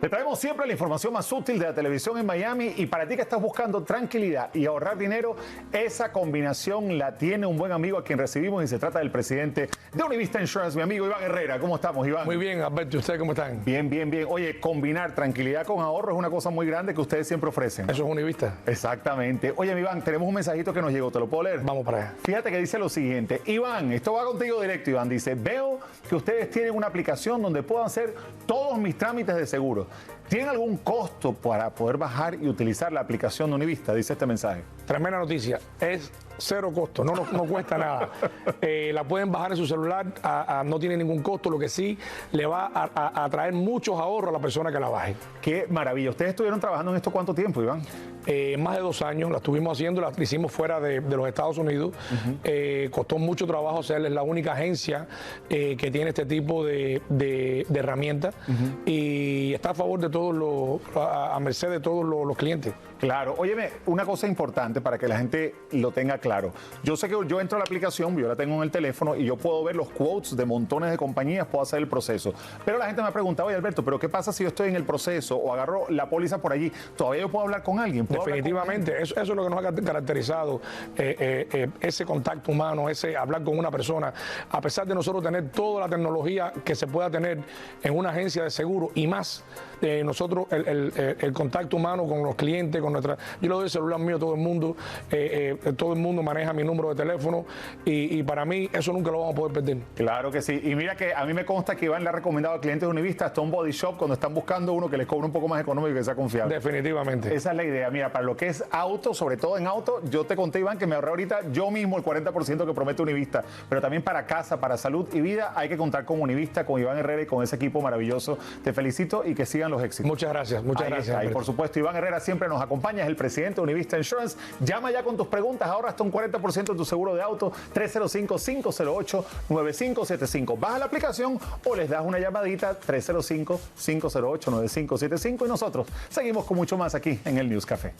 Te traemos siempre la información más útil de la televisión en Miami y para ti que estás buscando tranquilidad y ahorrar dinero, esa combinación la tiene un buen amigo a quien recibimos y se trata del presidente de Univista Insurance, mi amigo Iván Herrera. ¿Cómo estamos, Iván? Muy bien, Alberto. ¿Y ustedes cómo están? Bien, bien, bien. Oye, combinar tranquilidad con ahorro es una cosa muy grande que ustedes siempre ofrecen. Eso es Univista. Exactamente. Oye, mi Iván, tenemos un mensajito que nos llegó. ¿Te lo puedo leer? Vamos para allá. Fíjate que dice lo siguiente. Iván, esto va contigo directo, Iván. Dice, veo que ustedes tienen una aplicación donde puedo hacer todos mis trámites de seguro. ¿Tienen algún costo para poder bajar y utilizar la aplicación de Univista? Dice este mensaje. Tremenda noticia. Es cero costo, no cuesta nada. La pueden bajar en su celular, no tiene ningún costo, lo que sí le va a traer muchos ahorros a la persona que la baje. Qué maravilla. ¿Ustedes estuvieron trabajando en esto cuánto tiempo, Iván? Más de 2 años, la estuvimos haciendo, la hicimos fuera de los Estados Unidos. Costó mucho trabajo hacerla, es la única agencia que tiene este tipo de herramientas y está a favor de todos a merced de todos los clientes. Claro. Óyeme, una cosa importante para que la gente lo tenga claro. Yo sé que yo entro a la aplicación, yo la tengo en el teléfono y yo puedo ver los quotes de montones de compañías, puedo hacer el proceso. Pero la gente me ha preguntado, oye Alberto, ¿pero qué pasa si yo estoy en el proceso o agarro la póliza por allí? ¿Todavía yo puedo hablar con alguien? Definitivamente, eso es lo que nos ha caracterizado, ese contacto humano, ese hablar con una persona. A pesar de nosotros tener toda la tecnología que se pueda tener en una agencia de seguro y más, nosotros el contacto humano con los clientes, con yo le doy el celular mío a todo el mundo maneja mi número de teléfono y para mí eso nunca lo vamos a poder perder. Claro que sí, y mira que a mí me consta que Iván le ha recomendado a clientes de Univista hasta un body shop cuando están buscando uno que les cobre un poco más económico y que sea confiable. Definitivamente. Esa es la idea. Mira, para lo que es auto, sobre todo en auto, yo te conté, Iván, que me ahorré ahorita yo mismo el 40% que promete Univista, pero también para casa, para salud y vida hay que contar con Univista, con Iván Herrera y con ese equipo maravilloso. Te felicito y que sigan los éxitos. Muchas gracias, muchas gracias. Y por supuesto, Iván Herrera siempre nos acompaña, es el presidente de Univista Insurance. Llama ya con tus preguntas, ahorra hasta un 40% de tu seguro de auto, 305-508-9575. Baja la aplicación o les das una llamadita, 305-508-9575 y nosotros seguimos con mucho más aquí en el News Café.